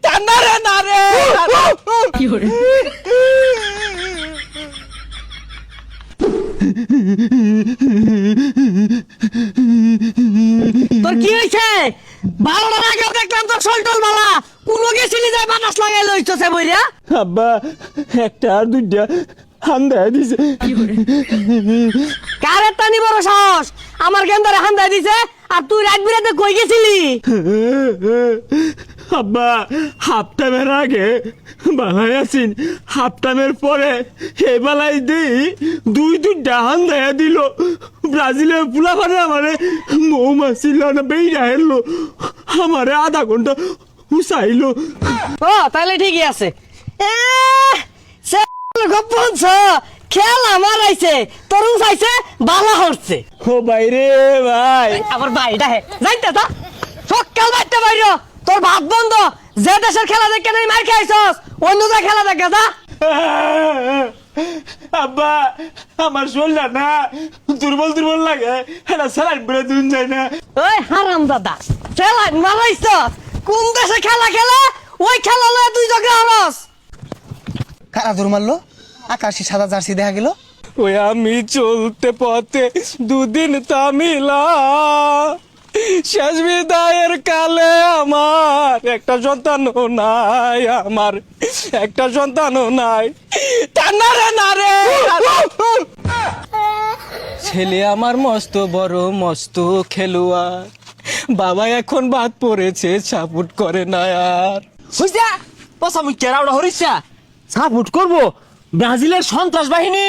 টান্নারে না রে কি করে তোর কি হয়েছে? ভালোটার আগে দেখলাম তোর শোলটোল ভালা কোনো গেছিলি যায় বাতাস লাগাই লইতেছে বইরা। আব্বা একটা আর দুইটা হান্দা দিছে কি করে কারে টানি বড় সাহস আমার গেন্দারে হান্দাই দিছে আর তুই রাত বিরাতে কই গেছিলি? আব্বা হাফ টাইমের আগে বালাই আছেন, হাফ টাইমের পরে এই বালাই দিই দুইটা হান্দায়া দিল। ব্রাজিলের পুলা পারে আমারে মৌমাছি না বেইরা হেললো, আমারে আধা ঘন্টা উসাইলো। ও তাহলে ঠিকই আছে। গপ্পনছ খেলা মারাইছে তরুণ চাইছে বালা হচ্ছে। ও বাইরে ভাই আবার বাইটা হে যাইতে তা সকাল বাইতে বাইর তোর ভাত বন্ধ। যে দেশের খেলা দেখে নাই মার খাইছস অন্য যা খেলা দেখে যা। আব্বা আমার শরীরটা না দুর্বল দুর্বল লাগে, এটা স্যালাইন বেড়ে দুন যায় না। ওই হারাম দাদা খেলা মারাইছ কোন দেশে খেলা খেলে ওই খেলা লয়ে তুই ঝগড়া হরস। কারা দৌড় মারলো? আকাশি সাদা জার্সি দেখা গেল। ওই আমি চলতে পথে দুদিন তামিলা, শেষ বিদায়ের কালে আমার একটা সন্তানও নাই, আমার একটা সন্তানও নাই। টান্নারে না রে ছেলে আমার মস্ত বড় মস্ত খেলোয়াড়, বাবা এখন বাদ পড়েছে সাপোর্ট করে না আর। বুঝছা পচা মুই কেরাউড়া হরিছা সাপোর্ট করবো ব্রাজিলের সন্ত্রাস বাহিনী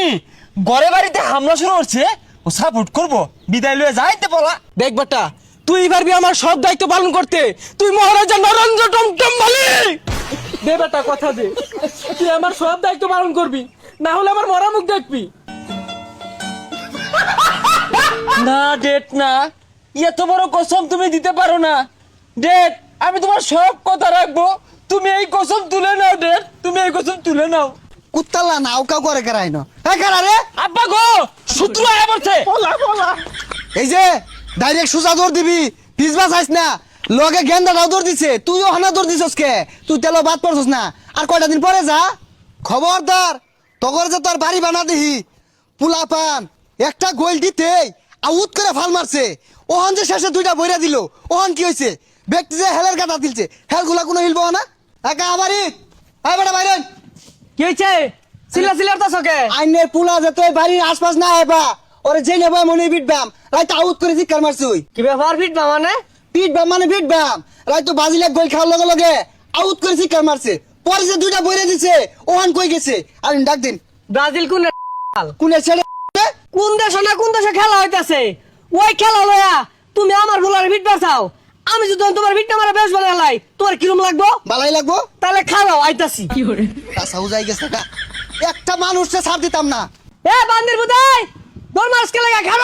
ঘরে বাড়িতে হামলা শুরু করছে, ও সাপোর্ট করবো বিদায় লয়ে যাইতে বলা। দেখ বেটা তুই পারবি আমার সব দায়িত্ব পালন করতে, তুই মহারাজা নরেন্দ্র টমটম বলি দে বেটা কথা দে, তুই আমার সব দায়িত্ব পালন করবি, না হলে আমার মরা মুখ দেখবি। না ডেট না, এত বড় কসম তুমি দিতে পারো না ডেট। আমি তোমার সব কথা রাখবো, তুমি এই কসম তুলে নাও ডেট, তুমি এই কসম তুলে নাও। কুত্তালা নাও কাউ করে কেরাই না। হ্যাঁ কারা রে? আব্বা গো শত্রু আয়া পড়ছে। এই যে ডাইরেক্ট সোজা দৌড় দিবি, পিছবা চাইস না। লগে গেন্দাটাও দৌড় দিছে, তুইও হানা দৌড় দিছস কে? তুই তেল বাদ পড়ছস না। আর কয়টা দিন পরে যা। খবরদার তগর যে তোর বাড়ি বানা দিহি পুলা পান একটা গোল দিতেই আউট করে ফাল মারছে। ওহন যে শেষে দুইটা বইরা দিল, ওহন কি হয়েছে? ব্যক্তি যে হেলের কাটা দিলছে, হেলগুলা কোনো হিলবো না। একা আবারই আই বেটা বাইরেন। কি হইছে সিলা সিলার তা সকে আইনের পুলা যে তুই বাড়ির আশপাশ না আইবা, ওরে যে নেবা মনে বিটবাম রাইত আউট করে জিকার মারছুই। কি ব্যাপার ফিট মানে পিটবাম মানে পিটবাম রাইত বাজিলে গোল খাওয়ার লগে লগে আউট করে জিকার মারছে। পরে যে দুইটা বইরা দিছে, ওহন কই গেছে? আর ডাক দিন। ব্রাজিল কোন কোনে ছেড়ে কোন দেশে না কোন দেশে খেলা হইতাছে ওই খেলা লয়া তুমি আমার ভুলার ফিট বাঁচাও। আমি যদি তোমার ফিটটা মারা বেশ বানালাই তোমার কিরম লাগবো? বালাই লাগবো। তাহলে খাওয়াও আইতাছি। কি করে কাঁচাও যাই গেছে একটা মানুষকে ছাড় দিতাম না। এ বান্দির বুদাই তোর মাসকে লাগা খারাপ